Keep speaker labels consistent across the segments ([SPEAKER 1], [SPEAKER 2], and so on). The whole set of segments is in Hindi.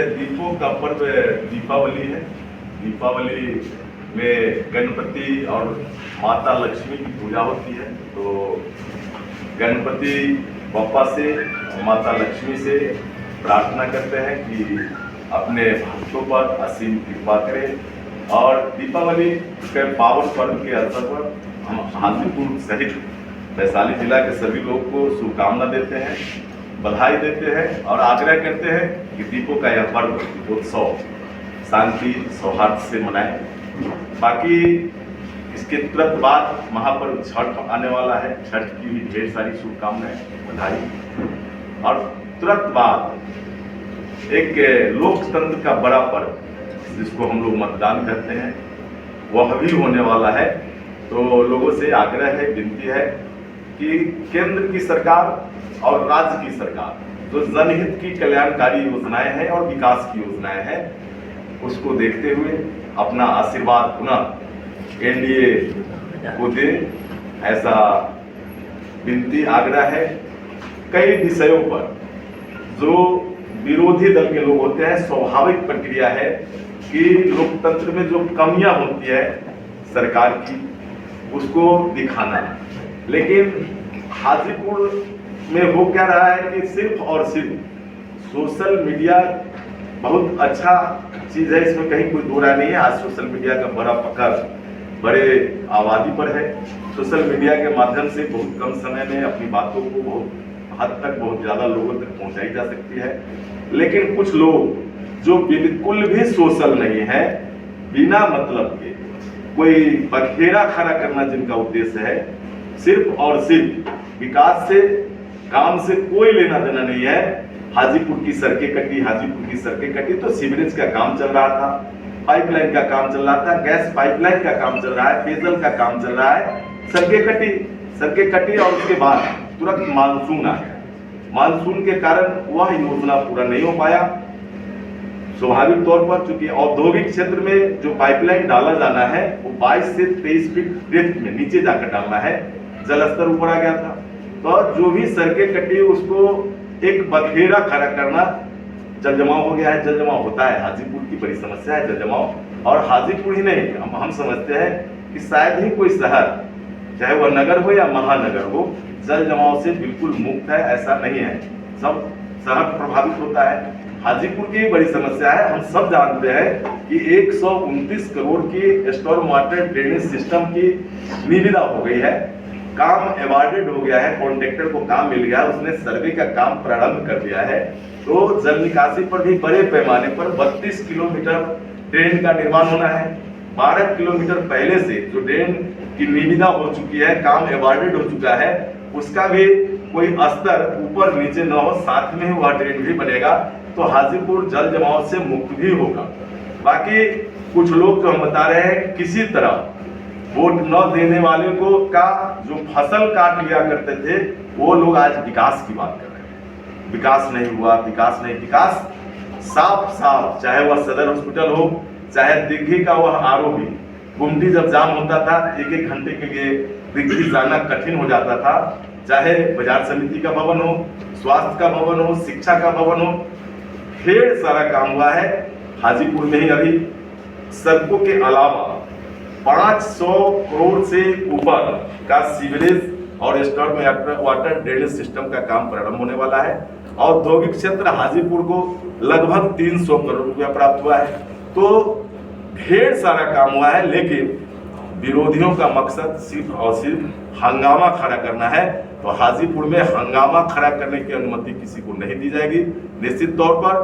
[SPEAKER 1] दीपों का पर्व दीपावली है। दीपावली में गणपति और माता लक्ष्मी की पूजा होती है। तो गणपति बप्पा से माता लक्ष्मी से प्रार्थना करते हैं कि अपने भक्तों पर असीम कृपा करें। और दीपावली के पावन पर्व के अवसर पर हम हाजीपुर सहित वैशाली जिला के सभी लोगों को शुभकामना देते हैं, बधाई देते हैं और आग्रह करते हैं कि दीपों का यह पर्व दीपोत्सव शांति सौहार्द से मनाएं। बाकी इसके तुरंत बाद महापर्व छठ आने वाला है। छठ की भी ढेर सारी शुभकामनाएं, बधाई। और तुरंत बाद एक लोकतंत्र का बड़ा पर्व जिसको हम लोग मतदान करते हैं वह भी होने वाला है। तो लोगों से आग्रह है, विनती है कि केंद्र की सरकार और राज्य की सरकार जो जनहित की कल्याणकारी योजनाएं हैं और विकास की योजनाएं हैं उसको देखते हुए अपना आशीर्वाद पुनः एनडीए को दे, ऐसा विनती आग्रह है। कई विषयों पर जो विरोधी दल के लोग होते हैं, स्वाभाविक प्रक्रिया है कि लोकतंत्र में जो कमियां होती है सरकार की उसको दिखाना, लेकिन हाजीपुर में हो क्या रहा है कि सिर्फ और सिर्फ सोशल मीडिया बहुत अच्छा चीज़ है, इसमें कहीं कोई दो राय नहीं है। आज सोशल मीडिया का बड़ा पकड़ बड़े आबादी पर है। सोशल मीडिया के माध्यम से बहुत कम समय में अपनी बातों को बहुत हद तक बहुत ज़्यादा लोगों तक पहुंचाई जा सकती है। लेकिन कुछ लोग जो बिल्कुल भी सोशल नहीं है, बिना मतलब के कोई बखेड़ा खड़ा करना जिनका उद्देश्य है, सिर्फ और सिर्फ विकास से काम से कोई लेना देना नहीं है। हाजीपुर की सड़कें कटी, हाजीपुर की सड़कें कटी तो सीवरेज का काम चल रहा था, पाइपलाइन का काम चल रहा था, गैस पाइपलाइन का काम चल रहा है, पेयजल का काम चल रहा है, सड़कें कटी और उसके बाद तुरंत मानसून आ गया। मानसून के कारण वह योजना पूरा नहीं हो पाया। स्वाभाविक तौर पर चूंकि औद्योगिक क्षेत्र में जो पाइपलाइन डाला जाना है वो 22 से 23 फीट डेप्थ में नीचे जाकर डालना है, जलस्तर ऊपर आ गया था। तो जो भी सड़कें कटी उसको एक बखेड़ा खड़ा करना, जल जमाव हो गया है। जल जमाव होता है, हाजीपुर की बड़ी समस्या है जल जमाव। और हाजीपुर ही नहीं, हम समझते हैं कि शायद ही कोई शहर, चाहे वह नगर हो या महानगर हो, जल जमाव से बिल्कुल मुक्त है, ऐसा नहीं है। सब शहर प्रभावित होता है। हाजीपुर की बड़ी समस्या है। हम सब जानते हैं कि 129 करोड़ की स्टॉर्म वाटर ड्रेनेज सिस्टम की निविदा हो गई है, काम अवार्डेड हो गया है, कॉन्ट्रैक्टर को काम मिल गया, उसने सर्वे का काम प्रारंभ कर दिया है। तो जल निकासी पर भी बड़े पैमाने पर 32 किलोमीटर ड्रेन का निर्माण होना है। 12 किलोमीटर पहले से जो ड्रेन की निविदा हो चुकी है, काम अवार्डेड हो चुका है, उसका भी कोई स्तर ऊपर नीचे न हो, साथ में ही वह ड्रेन भी बनेगा तो हाजीपुर जल जमाव से मुक्त भी होगा। बाकी कुछ लोग जो हम बता रहे हैं, किसी तरह वोट न देने वाले को का जो फसल काट लिया करते थे वो लोग आज विकास की बात कर रहे हैं। विकास नहीं हुआ, विकास नहीं, विकास साफ साफ, चाहे वह सदर हॉस्पिटल हो, चाहे दिग्घी का वह आरओबी, गुमटी जब जाम होता था 1-1 घंटे के लिए दिग्घी जाना कठिन हो जाता था, चाहे बाजार समिति का भवन हो, स्वास्थ्य का भवन हो, शिक्षा का भवन हो, ढेर सारा काम हुआ है। हाजीपुर में ही अभी सड़कों के अलावा 500 करोड़ से ऊपर का सीवरेज और स्टॉर्म वाटर ड्रेनेज सिस्टम का काम प्रारंभ होने वाला है। औद्योगिक क्षेत्र हाजीपुर को लगभग 300 करोड़ रुपया प्राप्त हुआ है। तो ढेर सारा काम हुआ है, लेकिन विरोधियों का मकसद सिर्फ और सिर्फ हंगामा खड़ा करना है। तो हाजीपुर में हंगामा खड़ा करने की अनुमति किसी को नहीं दी जाएगी। निश्चित तौर पर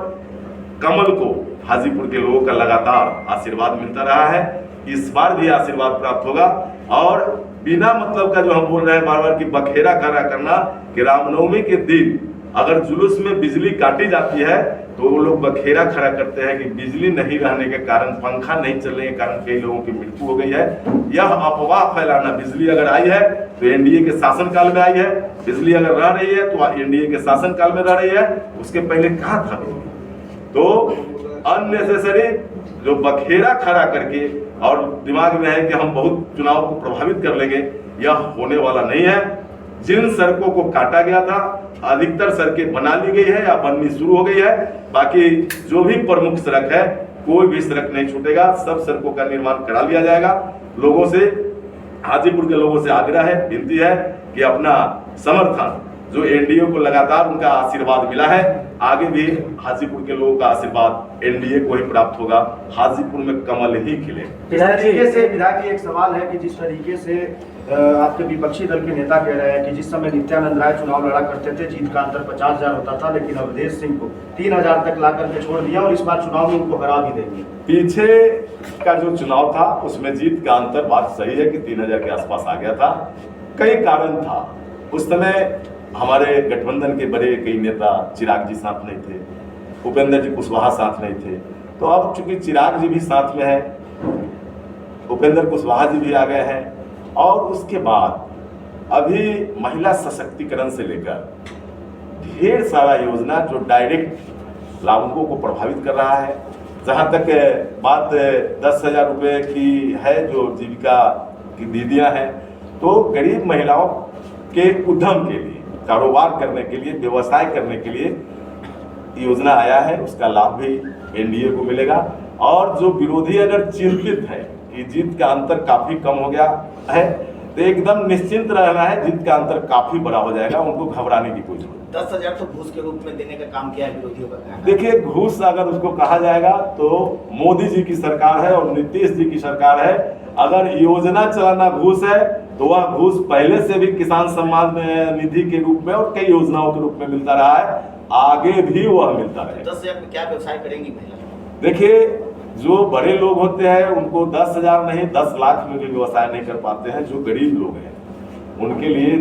[SPEAKER 1] कमल को हाजीपुर के लोगों का लगातार आशीर्वाद मिलता रहा है, इस बार भी आशीर्वाद प्राप्त होगा। और बिना मतलब का जो हम बोल रहे हैं बार बार कि बखेड़ा खड़ा करना, कि रामनवमी के दिन अगर जुलूस में बिजली काटी जाती है तो वो लोग बखेड़ा खड़ा करते हैं कि बिजली नहीं रहने के कारण, पंखा नहीं चलने के कारण कई लोगों की मृत्यु हो गई है। यह अफवाह फैलाना, बिजली अगर आई है तो एनडीए के शासनकाल में आई है, बिजली अगर रह रही है तो एनडीए के शासनकाल में रह रही है, उसके पहले कहाँ था बिजली। तो अननेसेसरी जो बखेड़ा खड़ा करके और दिमाग में है कि हम बहुत चुनाव को प्रभावित कर लेंगे, यह होने वाला नहीं है। जिन सड़कों को काटा गया था अधिकतर सड़कें बना ली गई है या बननी शुरू हो गई है। बाकी जो भी प्रमुख सड़क है कोई भी सड़क नहीं छूटेगा, सब सड़कों का निर्माण करा लिया जाएगा। लोगों से, हाजीपुर के लोगों से आग्रह है, विनती है कि अपना समर्थन, जो एनडीए को लगातार उनका आशीर्वाद मिला है, आगे भी हाजीपुर के लोगों का आशीर्वाद एनडीए को ही प्राप्त होगा। हाजीपुर में कमल ही खिले।
[SPEAKER 2] इस तरीके से विधायक एक सवाल है कि जिस तरीके से आपके विपक्षी दल के नेता कह रहे हैं कि जिस समय नित्यानंद राय चुनाव लड़ा करते थे जीत का अंतर 50,000 होता था, लेकिन अवधेश सिंह को 3,000 तक ला करके छोड़ दिया और इस बार चुनाव में उनको हरा भी देंगे।
[SPEAKER 1] पीछे का जो चुनाव था उसमें जीत का अंतर, बात सही है कि 3,000 के आसपास आ गया था। कई कारण था, उस समय हमारे गठबंधन के बड़े कई नेता, चिराग जी साथ नहीं थे, उपेंद्र जी कुशवाहा साथ नहीं थे। तो अब चूंकि चिराग जी भी साथ में है, उपेंद्र कुशवाहा जी भी आ गए हैं, और उसके बाद अभी महिला सशक्तिकरण से लेकर ढेर सारा योजना जो डायरेक्ट लाभुकों को प्रभावित कर रहा है। जहाँ तक बात 10,000 रुपये की है जो जीविका की दीदियाँ हैं, तो गरीब महिलाओं के उद्यम के लिए, कारोबार करने के लिए, व्यवसाय करने के लिए योजना आया है, उसका लाभ भी एनडीए को मिलेगा। और जो विरोधी अगर चिंतित है कि जीत का अंतर काफी कम हो गया है, तो एकदम निश्चिंत रहना है, जीत का अंतर काफी बड़ा हो जाएगा, उनको घबराने की कोई जरूरत।
[SPEAKER 2] 10,000 तो घूस के रूप में देने का काम किया है विरोधियों का।
[SPEAKER 1] देखिए, घूस अगर उसको कहा जाएगा तो मोदी जी की सरकार है और नीतीश जी की सरकार है। अगर योजना चलाना घूस है तो वह घूस पहले से भी किसान सम्मान निधि के रूप में और कई योजनाओं के रूप में मिलता रहा है, आगे भी वह मिलता रहे।
[SPEAKER 2] 10,000 में क्या व्यवसाय करेंगी महिला?
[SPEAKER 1] देखिए, जो बड़े लोग होते हैं उनको 10,000 नहीं 10 लाख में भी व्यवसाय नहीं कर पाते हैं। जो गरीब लोग हैं उनके लिए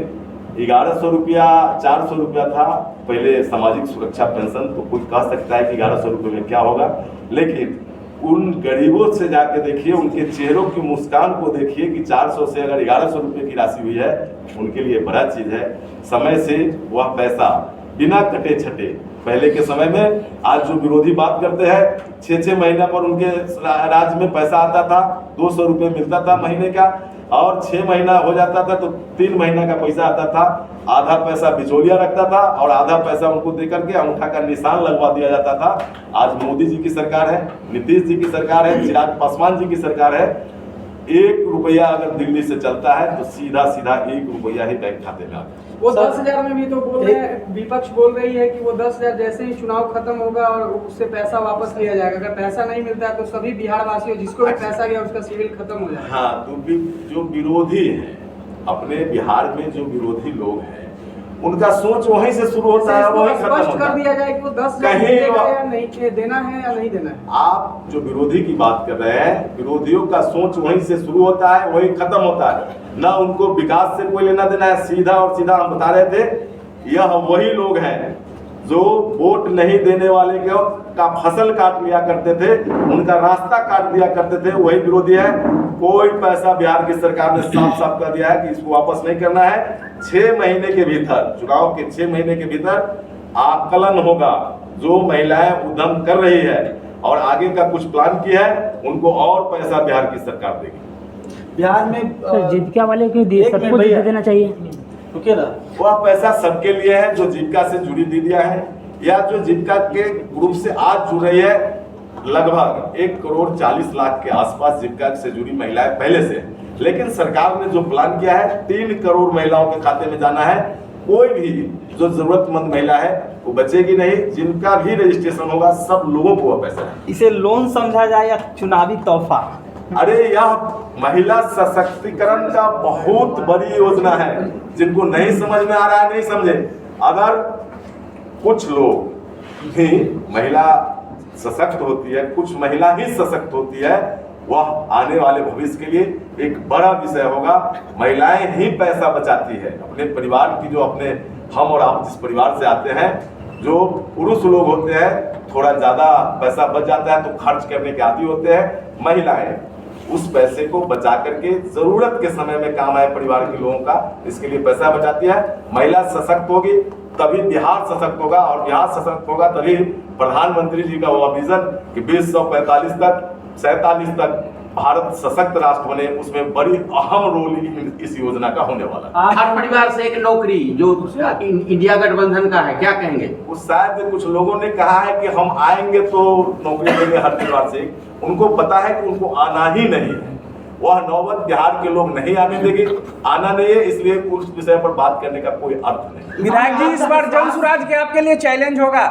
[SPEAKER 1] 1,100 रुपया, 400 रुपया था पहले सामाजिक सुरक्षा पेंशन, तो कोई कह सकता है कि 1,100 रुपये में क्या होगा, लेकिन उन गरीबों से जाके देखिए, उनके चेहरों की मुस्कान को देखिए कि 400 से अगर 1,100 रुपये की राशि हुई है, उनके लिए बड़ा चीज है। समय से वह पैसा बिना कटे छटे, पहले के समय में, आज जो विरोधी बात करते हैं 6-6 महीना पर उनके राज्य में पैसा आता था, 200 रुपये मिलता था महीने का, और 6 महीना हो जाता था तो 3 महीना का पैसा आता था। आधा पैसा बिचौलिया रखता था और आधा पैसा उनको देकर के अंगूठा का निशान लगवा दिया जाता था। आज मोदी जी की सरकार है, नीतीश जी की सरकार है, चिराग पासवान जी की सरकार है। 1 रुपया अगर दिल्ली से चलता है तो सीधा सीधा 1 रुपया ही बैंक खाते में आता है।
[SPEAKER 3] वो 10,000 में भी तो बोल रहे हैं, विपक्ष बोल रही है कि वो 10,000 जैसे ही चुनाव खत्म होगा और उससे पैसा वापस लिया जाएगा। अगर पैसा नहीं मिलता है तो सभी बिहार वासियों जिसको भी पैसा गया उसका सिविल खत्म हो जाएगा।
[SPEAKER 1] हाँ, तो जो विरोधी हैं, अपने बिहार में जो विरोधी लोग हैं, उनका सोच वहीं से शुरू होता है, वहीं खत्म
[SPEAKER 3] स्पष्ट
[SPEAKER 1] होता
[SPEAKER 3] कर
[SPEAKER 1] है।
[SPEAKER 3] दिया जाए कि वो 10,000 या नहीं देना है या नहीं देना है।
[SPEAKER 1] आप जो विरोधी की बात कर रहे हैं, विरोधियों का सोच वहीं से शुरू होता है, वहीं खत्म होता है। ना उनको विकास से कोई लेना देना है, सीधा और सीधा हम बता रहे थे, यह वही लोग हैं जो वोट नहीं देने वाले का फसल काट लिया करते थे, उनका रास्ता काट दिया करते थे, वही विरोधी है। कोई पैसा बिहार की सरकार ने साफ साफ कर दिया है कि इसको वापस नहीं करना है। 6 महीने के भीतर, चुनाव के 6 महीने के भीतर आकलन होगा। जो महिलाएं उद्यम कर रही है और आगे का कुछ प्लान किया है, उनको और पैसा बिहार की सरकार देगी।
[SPEAKER 4] बिहार में
[SPEAKER 5] जीविका वाले को सबको दे देना चाहिए,
[SPEAKER 4] रुकिए ना।
[SPEAKER 1] वह पैसा सबके लिए है जो जीविका से जुड़ी दीदियां हैं या जो जीविका के ग्रुप से आज जुड़ रही है। लगभग 1 करोड़ 40 लाख के आसपास जीविका से जुड़ी महिलाएं पहले से, लेकिन सरकार ने जो प्लान किया है 3 करोड़ महिलाओं के खाते में जाना है। कोई भी जो जरूरतमंद महिला है वो बचेगी नहीं, जिनका भी रजिस्ट्रेशन होगा सब लोगों को वह पैसा है।
[SPEAKER 4] इसे लोन समझा जाए या चुनावी तोहफा?
[SPEAKER 1] अरे यह महिला सशक्तिकरण का बहुत बड़ी योजना है, जिनको नहीं समझ में आ रहा है नहीं समझे। अगर कुछ लोग भी महिला सशक्त होती है, कुछ महिला ही सशक्त होती है, वह आने वाले भविष्य के लिए एक बड़ा विषय होगा। महिलाएं ही पैसा बचाती है अपने परिवार की। जो अपने हम और आप जिस परिवार से आते हैं, जो पुरुष लोग होते हैं थोड़ा ज्यादा पैसा बच जाता है तो खर्च करने के आदी होते हैं। महिलाएं उस पैसे को बचा करके जरूरत के समय में काम आए परिवार के लोगों का, इसके लिए पैसा बचाती है। महिला सशक्त होगी तभी बिहार सशक्त होगा, और बिहार सशक्त होगा तभी प्रधानमंत्री जी का वो विजन कि 2045 तक 47 तक भारत सशक्त राष्ट्र बने, उसमें बड़ी अहम रोल इस योजना का होने वाला है।
[SPEAKER 6] हर परिवार से एक नौकरी जो इंडिया गठबंधन का है, क्या कहेंगे?
[SPEAKER 1] उस शायद कुछ लोगों ने कहा है कि हम आएंगे तो नौकरी देंगे हर परिवार से। उनको पता है कि उनको आना ही नहीं है, वह नौबत बिहार के लोग नहीं आने देंगे, आना नहीं है, इसलिए उस विषय पर बात करने का कोई अर्थ नहीं।
[SPEAKER 7] विधायक जी, इस बार जन स्वराज के आपके लिए चैलेंज होगा?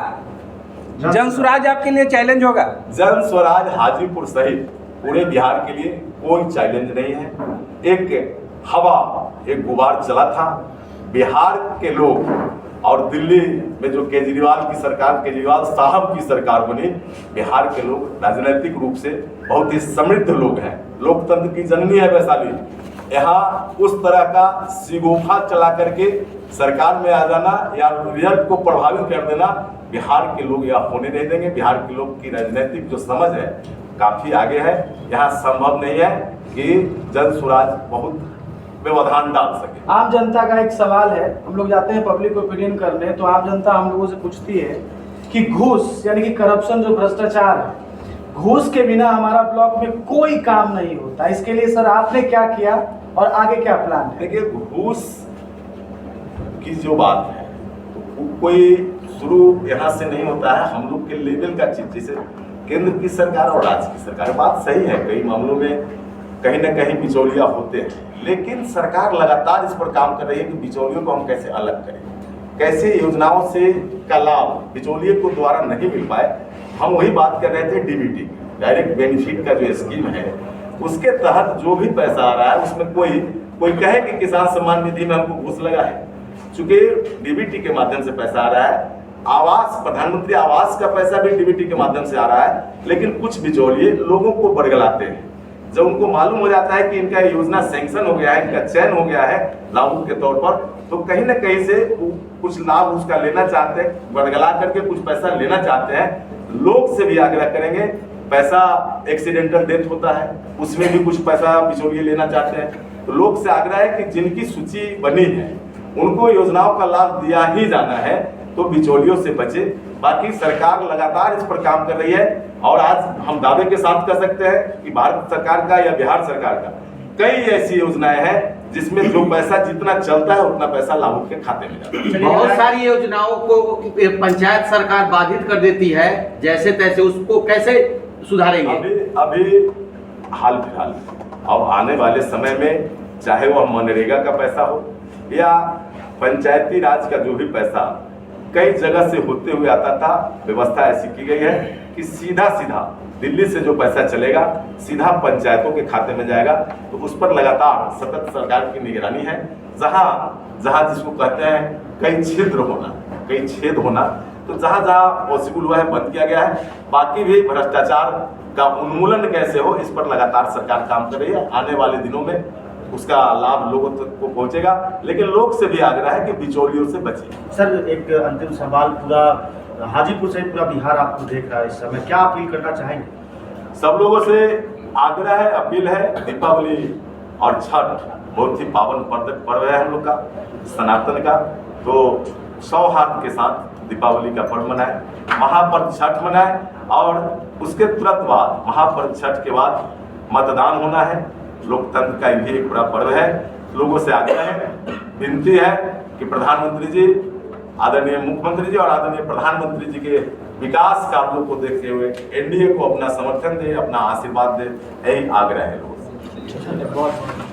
[SPEAKER 7] जन स्वराज आपके लिए चैलेंज होगा?
[SPEAKER 1] जन स्वराज हाजीपुर सहित पूरे बिहार के लिए कोई चैलेंज नहीं है। एक हवा, एक गुबार चला था, बिहार के लोग और दिल्ली में जो केजरीवाल साहब की सरकार बनी, बिहार के लोग राजनीतिक रूप से बहुत ही समृद्ध लोग हैं, लोकतंत्र की जननी है वैशाली। यहाँ उस तरह का सिगोफा चला करके सरकार में आ जाना या रिजल्ट को प्रभावित कर देना बिहार के लोग यह होने नहीं देंगे। बिहार के लोग की राजनीतिक जो समझ है काफी आगे है। यहाँ संभव नहीं है कि जन स्वराज बहुत व्यवधान डाल सके।
[SPEAKER 4] आम जनता का एक सवाल है, हम लोग जाते हैं पब्लिक ओपिनियन करने, तो आम जनता हम लोगों से पूछती है कि घूस यानी कि करप्शन, जो भ्रष्टाचार है, घूस के बिना हमारा ब्लॉक में कोई काम नहीं होता। इसके लिए सर आपने क्या किया और आगे क्या प्लान है?
[SPEAKER 1] देखिए, घूस की जो बात है कोई शुरू यहाँ से नहीं होता है, हम लोग के लेवल का चीज, जैसे केंद्र की सरकार और राज्य की सरकार, बात सही है, कई मामलों में कहीं ना कहीं बिचौलिया होते हैं, लेकिन सरकार लगातार इस पर काम कर रही है कि बिचौलियों को हम कैसे अलग करें, कैसे योजनाओं से का लाभ बिचौलिए को द्वारा नहीं मिल पाए। हम वही बात कर रहे थे डीबीटी, डायरेक्ट बेनिफिट का जो स्कीम है, उसके तहत जो भी पैसा आ रहा है उसमें कोई कहे कि किसान सम्मान निधि में हमको घूस लगा है, चूंकि डीबीटी के माध्यम से पैसा आ रहा है। आवास, प्रधानमंत्री आवास का पैसा भी डीबीटी के माध्यम से आ रहा है, लेकिन कुछ बिचौलिए लोगों को बरगलाते हैं। जब उनको मालूम हो जाता है कि इनका योजना सैंक्शन हो गया है, इनका चयन हो गया है लाभुक के तौर पर, तो कहीं ना कहीं से कुछ लाभ उसका लेना चाहते हैं, बरगला करके कुछ पैसा लेना चाहते हैं। लोग से भी आग्रह करेंगे, पैसा एक्सीडेंटल डेथ होता है उसमें भी कुछ पैसा बिचौलिए लेना चाहते हैं, तो लोग से आग्रह है कि जिनकी सूची बनी है उनको योजनाओं का लाभ दिया ही जाना है, तो बिचौलियों से बचे। बाकी सरकार लगातार इस पर काम कर रही है और आज हम दावे के साथ कह सकते हैं कि भारत सरकार का या बिहार सरकार का कई ऐसी योजनाएं हैं जिसमें जो पैसा जितना चलता है उतना पैसा लाभुक के खाते में जाता है।
[SPEAKER 6] बहुत सारी योजनाओं को पंचायत सरकार बाधित कर देती है, जैसे तैसे, उसको कैसे सुधारेंगे?
[SPEAKER 1] अभी हाल फिलहाल अब आने वाले समय में चाहे वह मनरेगा का पैसा हो या पंचायती राज का जो भी पैसा कई जगह से होते हुए आता था, व्यवस्था ऐसी की गई है कि सीधा दिल्ली से जो पैसा चलेगा सीधा पंचायतों के खाते में जाएगा। तो उस पर लगातार सतत सरकार की निगरानी है। जहां जिसको कहते हैं कई छेद होना, तो जहां पॉसिबल हुआ है बंद किया गया है। बाकी भी भ्रष्टाचार का उन्मूलन कैसे हो, इस पर लगातार सरकार काम कर रही है। आने वाले दिनों में उसका लाभ लोगों तक को पहुंचेगा, लेकिन लोग से भी आग्रह है कि बिचौलियों से बचें।
[SPEAKER 2] सर, एक अंतिम सवाल, पूरा हाजीपुर से पूरा बिहार आपको देख रहा है इस समय, क्या अपील करना चाहेंगे? सब
[SPEAKER 1] लोगों से आग्रह है, अपील है, दीपावली और छठ बहुत ही पावन पर्व है हम लोग का सनातन का, तो सौहार्द के साथ दीपावली का पर्व मनाएं, महापर्व छठ मनाएं और उसके तुरंत बाद महापर्व छठ के बाद मतदान होना है। लोकतंत्र का भी एक बड़ा पर्व है। लोगों से आग्रह है, विनती है कि प्रधानमंत्री जी, आदरणीय मुख्यमंत्री जी और आदरणीय प्रधानमंत्री जी के विकास कार्यों को देखते हुए एनडीए को अपना समर्थन दे, अपना आशीर्वाद दे, यही आग्रह है लोगों से।